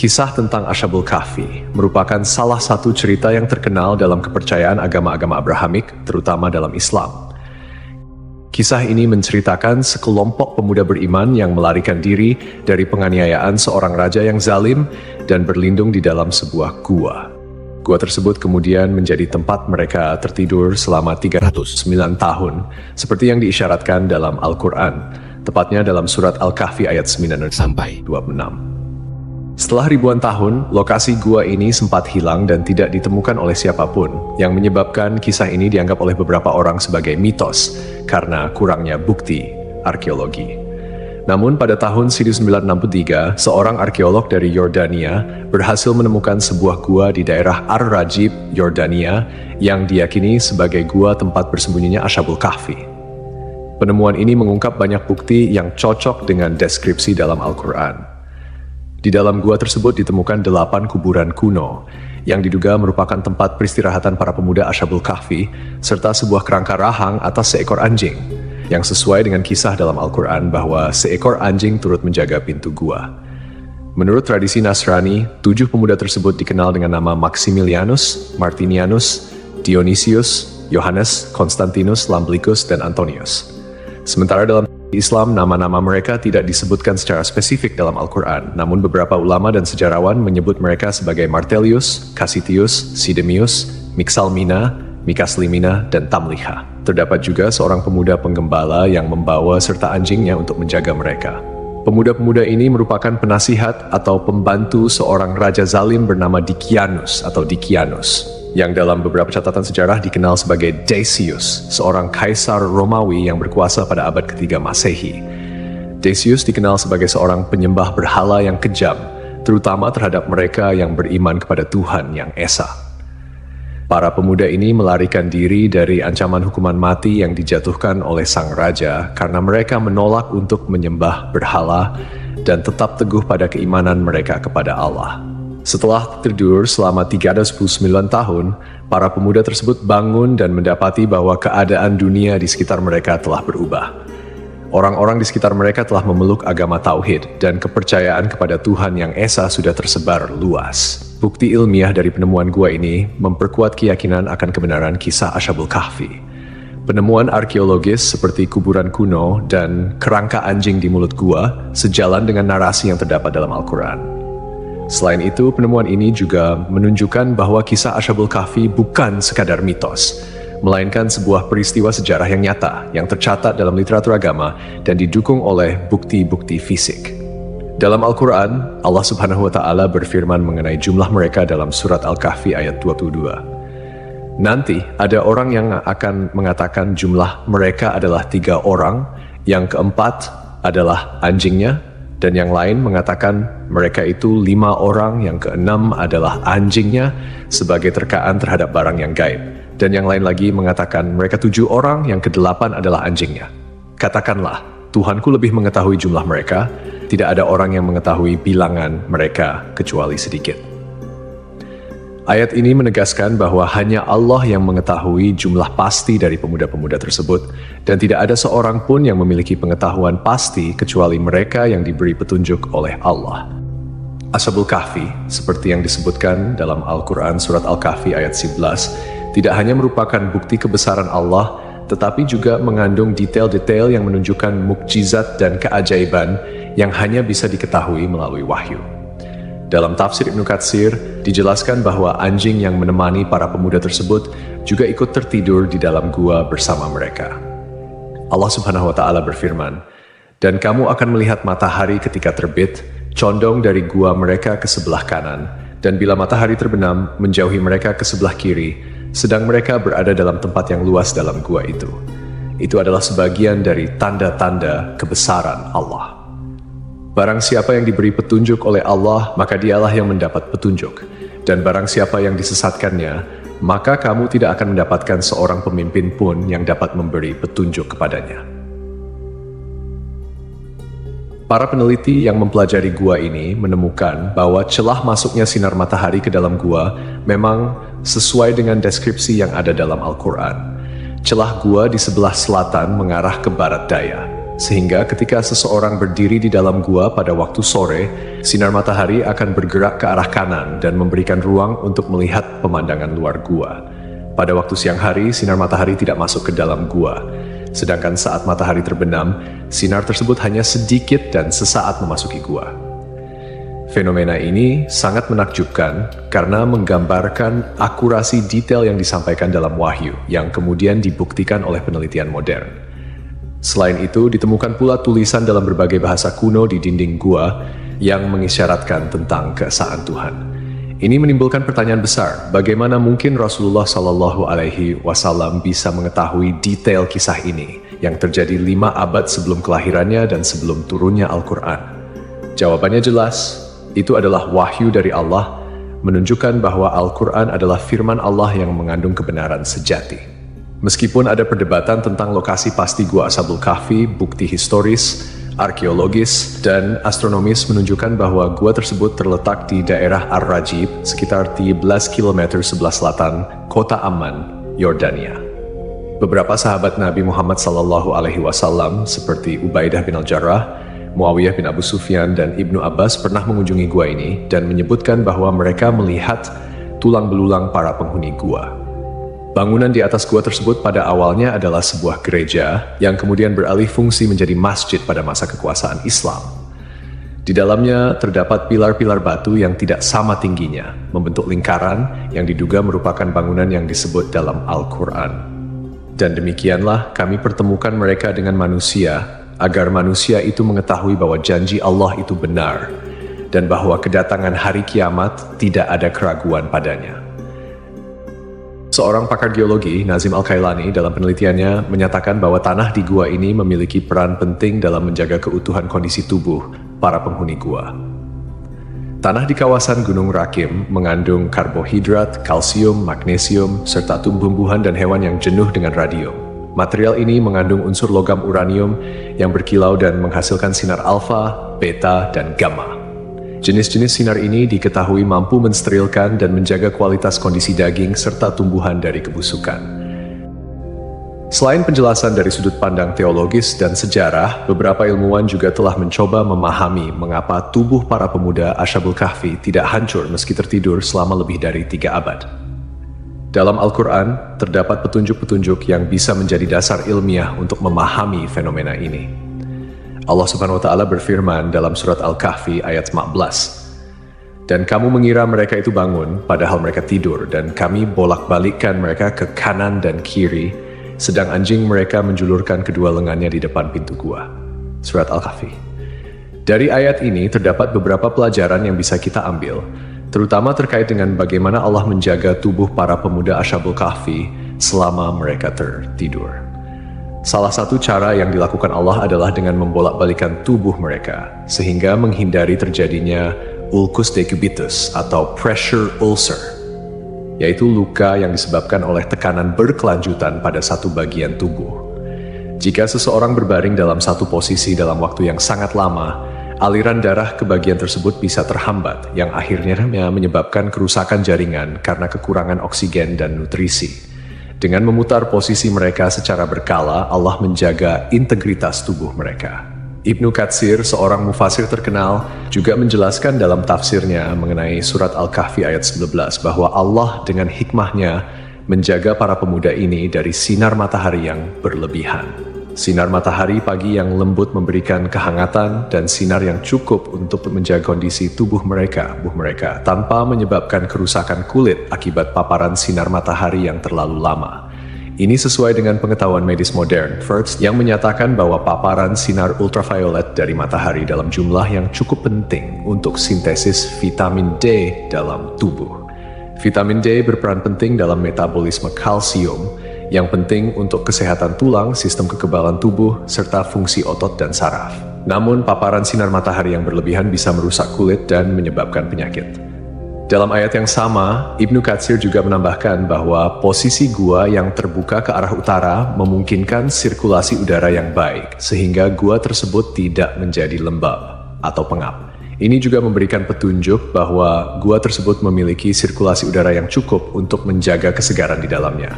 Kisah tentang Ashabul Kahfi merupakan salah satu cerita yang terkenal dalam kepercayaan agama-agama Abrahamik, terutama dalam Islam. Kisah ini menceritakan sekelompok pemuda beriman yang melarikan diri dari penganiayaan seorang raja yang zalim dan berlindung di dalam sebuah gua. Gua tersebut kemudian menjadi tempat mereka tertidur selama 309 tahun, seperti yang diisyaratkan dalam Al-Quran, tepatnya dalam surat Al-Kahfi ayat 9 sampai 26. Setelah ribuan tahun, lokasi gua ini sempat hilang dan tidak ditemukan oleh siapapun, yang menyebabkan kisah ini dianggap oleh beberapa orang sebagai mitos karena kurangnya bukti arkeologi. Namun pada tahun 1963, seorang arkeolog dari Yordania berhasil menemukan sebuah gua di daerah Ar-Rajib, Yordania, yang diyakini sebagai gua tempat bersembunyinya Ashabul Kahfi. Penemuan ini mengungkap banyak bukti yang cocok dengan deskripsi dalam Al-Quran. Di dalam gua tersebut ditemukan 8 kuburan kuno yang diduga merupakan tempat peristirahatan para pemuda Ashabul Kahfi serta sebuah kerangka rahang atas seekor anjing yang sesuai dengan kisah dalam Al-Quran bahwa seekor anjing turut menjaga pintu gua. Menurut tradisi Nasrani, 7 pemuda tersebut dikenal dengan nama Maximilianus, Martinianus, Dionysius, Yohanes, Konstantinus, Lamblicus, dan Antonius. Sementara dalam Islam, nama-nama mereka tidak disebutkan secara spesifik dalam Al-Quran, namun beberapa ulama dan sejarawan menyebut mereka sebagai Martelius, Cassitius, Sidemius, Mixalmina, Mikaslimina, dan Tamliha. Terdapat juga seorang pemuda penggembala yang membawa serta anjingnya untuk menjaga mereka. Pemuda-pemuda ini merupakan penasihat atau pembantu seorang raja zalim bernama Dikianus atau Dikianus, yang dalam beberapa catatan sejarah dikenal sebagai Decius, seorang kaisar Romawi yang berkuasa pada abad ketiga Masehi. Decius dikenal sebagai seorang penyembah berhala yang kejam, terutama terhadap mereka yang beriman kepada Tuhan yang Esa. Para pemuda ini melarikan diri dari ancaman hukuman mati yang dijatuhkan oleh sang raja karena mereka menolak untuk menyembah berhala dan tetap teguh pada keimanan mereka kepada Allah. Setelah tertidur selama 309 tahun, para pemuda tersebut bangun dan mendapati bahwa keadaan dunia di sekitar mereka telah berubah. Orang-orang di sekitar mereka telah memeluk agama Tauhid dan kepercayaan kepada Tuhan yang Esa sudah tersebar luas. Bukti ilmiah dari penemuan gua ini memperkuat keyakinan akan kebenaran kisah Ashabul Kahfi. Penemuan arkeologis seperti kuburan kuno dan kerangka anjing di mulut gua sejalan dengan narasi yang terdapat dalam Al-Quran. Selain itu, penemuan ini juga menunjukkan bahwa kisah Ashabul Kahfi bukan sekadar mitos, melainkan sebuah peristiwa sejarah yang nyata, yang tercatat dalam literatur agama dan didukung oleh bukti-bukti fisik. Dalam Al-Quran, Allah Subhanahu wa Ta'ala berfirman mengenai jumlah mereka dalam surat Al-Kahfi ayat 22. Nanti ada orang yang akan mengatakan jumlah mereka adalah 3 orang, yang keempat adalah anjingnya, dan yang lain mengatakan mereka itu 5 orang, yang keenam adalah anjingnya sebagai terkaan terhadap barang yang gaib. Dan yang lain lagi mengatakan mereka 7 orang, yang ke-8 adalah anjingnya. Katakanlah, Tuhanku lebih mengetahui jumlah mereka, tidak ada orang yang mengetahui bilangan mereka kecuali sedikit. Ayat ini menegaskan bahwa hanya Allah yang mengetahui jumlah pasti dari pemuda-pemuda tersebut, dan tidak ada seorang pun yang memiliki pengetahuan pasti kecuali mereka yang diberi petunjuk oleh Allah. Ashabul Kahfi, seperti yang disebutkan dalam Al-Quran surat Al-Kahfi ayat 11, tidak hanya merupakan bukti kebesaran Allah, tetapi juga mengandung detail-detail yang menunjukkan mukjizat dan keajaiban yang hanya bisa diketahui melalui wahyu. Dalam tafsir Ibnu Katsir, dijelaskan bahwa anjing yang menemani para pemuda tersebut juga ikut tertidur di dalam gua bersama mereka. Allah Subhanahu wa Ta'ala berfirman, "Dan kamu akan melihat matahari ketika terbit, condong dari gua mereka ke sebelah kanan, dan bila matahari terbenam, menjauhi mereka ke sebelah kiri, sedang mereka berada dalam tempat yang luas dalam gua itu." Itu adalah sebagian dari tanda-tanda kebesaran Allah. Barang siapa yang diberi petunjuk oleh Allah, maka dialah yang mendapat petunjuk. Dan barang siapa yang disesatkannya, maka kamu tidak akan mendapatkan seorang pemimpin pun yang dapat memberi petunjuk kepadanya. Para peneliti yang mempelajari gua ini menemukan bahwa celah masuknya sinar matahari ke dalam gua memang sesuai dengan deskripsi yang ada dalam Al-Quran. Celah gua di sebelah selatan mengarah ke barat daya. sehingga ketika seseorang berdiri di dalam gua pada waktu sore, sinar matahari akan bergerak ke arah kanan dan memberikan ruang untuk melihat pemandangan luar gua. Pada waktu siang hari, sinar matahari tidak masuk ke dalam gua, sedangkan saat matahari terbenam, sinar tersebut hanya sedikit dan sesaat memasuki gua. Fenomena ini sangat menakjubkan karena menggambarkan akurasi detail yang disampaikan dalam wahyu yang kemudian dibuktikan oleh penelitian modern. Selain itu, ditemukan pula tulisan dalam berbagai bahasa kuno di dinding gua yang mengisyaratkan tentang keesaan Tuhan. Ini menimbulkan pertanyaan besar, bagaimana mungkin Rasulullah Shallallahu Alaihi Wasallam bisa mengetahui detail kisah ini yang terjadi 5 abad sebelum kelahirannya dan sebelum turunnya Al-Quran? Jawabannya jelas. Itu adalah wahyu dari Allah, menunjukkan bahwa Al-Quran adalah firman Allah yang mengandung kebenaran sejati. Meskipun ada perdebatan tentang lokasi pasti Gua Ashabul Kahfi, bukti historis, arkeologis, dan astronomis menunjukkan bahwa gua tersebut terletak di daerah Ar-Rajib, sekitar 13 km sebelah selatan kota Amman, Yordania. Beberapa sahabat Nabi Muhammad SAW seperti Ubaidah bin Al-Jarrah, Muawiyah bin Abu Sufyan, dan Ibnu Abbas pernah mengunjungi gua ini dan menyebutkan bahwa mereka melihat tulang belulang para penghuni gua. Bangunan di atas gua tersebut pada awalnya adalah sebuah gereja yang kemudian beralih fungsi menjadi masjid pada masa kekuasaan Islam. Di dalamnya terdapat pilar-pilar batu yang tidak sama tingginya, membentuk lingkaran yang diduga merupakan bangunan yang disebut dalam Al-Quran. Dan demikianlah kami pertemukan mereka dengan manusia, agar manusia itu mengetahui bahwa janji Allah itu benar, dan bahwa kedatangan hari kiamat tidak ada keraguan padanya. Seorang pakar geologi, Nazim Al-Kailani, dalam penelitiannya menyatakan bahwa tanah di gua ini memiliki peran penting dalam menjaga keutuhan kondisi tubuh para penghuni gua. Tanah di kawasan Gunung Rakim mengandung karbohidrat, kalsium, magnesium, serta tumbuh-tumbuhan dan hewan yang jenuh dengan radium. Material ini mengandung unsur logam uranium yang berkilau dan menghasilkan sinar alfa, beta, dan gamma. Jenis-jenis sinar ini diketahui mampu mensterilkan dan menjaga kualitas kondisi daging serta tumbuhan dari kebusukan. Selain penjelasan dari sudut pandang teologis dan sejarah, beberapa ilmuwan juga telah mencoba memahami mengapa tubuh para pemuda Ashabul Kahfi tidak hancur meski tertidur selama lebih dari 3 abad. Dalam Al-Quran, terdapat petunjuk-petunjuk yang bisa menjadi dasar ilmiah untuk memahami fenomena ini. Allah Subhanahu wa Ta'ala berfirman dalam surat Al-Kahfi ayat 15, "Dan kamu mengira mereka itu bangun, padahal mereka tidur, dan kami bolak-balikkan mereka ke kanan dan kiri, sedang anjing mereka menjulurkan kedua lengannya di depan pintu gua." Surat Al-Kahfi. Dari ayat ini terdapat beberapa pelajaran yang bisa kita ambil, terutama terkait dengan bagaimana Allah menjaga tubuh para pemuda Ashabul Kahfi selama mereka tertidur. Salah satu cara yang dilakukan Allah adalah dengan membolak-balikan tubuh mereka, sehingga menghindari terjadinya ulcus decubitus atau pressure ulcer, yaitu luka yang disebabkan oleh tekanan berkelanjutan pada satu bagian tubuh. Jika seseorang berbaring dalam satu posisi dalam waktu yang sangat lama, aliran darah ke bagian tersebut bisa terhambat, yang akhirnya menyebabkan kerusakan jaringan karena kekurangan oksigen dan nutrisi. Dengan memutar posisi mereka secara berkala, Allah menjaga integritas tubuh mereka. Ibnu Katsir, seorang mufasir terkenal, juga menjelaskan dalam tafsirnya mengenai surat Al-Kahfi ayat 19 bahwa Allah dengan hikmahnya menjaga para pemuda ini dari sinar matahari yang berlebihan. Sinar matahari pagi yang lembut memberikan kehangatan dan sinar yang cukup untuk menjaga kondisi tubuh mereka tanpa menyebabkan kerusakan kulit akibat paparan sinar matahari yang terlalu lama. Ini sesuai dengan pengetahuan medis modern, First, yang menyatakan bahwa paparan sinar ultraviolet dari matahari dalam jumlah yang cukup penting untuk sintesis vitamin D dalam tubuh. Vitamin D berperan penting dalam metabolisme kalsium, yang penting untuk kesehatan tulang, sistem kekebalan tubuh, serta fungsi otot dan saraf. Namun, paparan sinar matahari yang berlebihan bisa merusak kulit dan menyebabkan penyakit. Dalam ayat yang sama, Ibnu Katsir juga menambahkan bahwa posisi gua yang terbuka ke arah utara memungkinkan sirkulasi udara yang baik, sehingga gua tersebut tidak menjadi lembab atau pengap. Ini juga memberikan petunjuk bahwa gua tersebut memiliki sirkulasi udara yang cukup untuk menjaga kesegaran di dalamnya.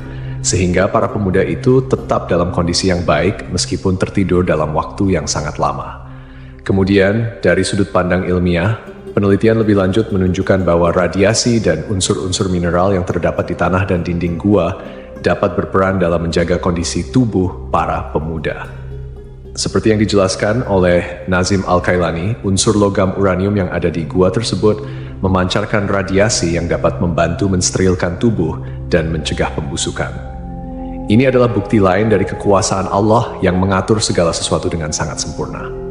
sehingga para pemuda itu tetap dalam kondisi yang baik meskipun tertidur dalam waktu yang sangat lama. Kemudian, dari sudut pandang ilmiah, penelitian lebih lanjut menunjukkan bahwa radiasi dan unsur-unsur mineral yang terdapat di tanah dan dinding gua dapat berperan dalam menjaga kondisi tubuh para pemuda. Seperti yang dijelaskan oleh Nazim Al-Kailani, unsur logam uranium yang ada di gua tersebut memancarkan radiasi yang dapat membantu mensterilkan tubuh dan mencegah pembusukan. Ini adalah bukti lain dari kekuasaan Allah yang mengatur segala sesuatu dengan sangat sempurna.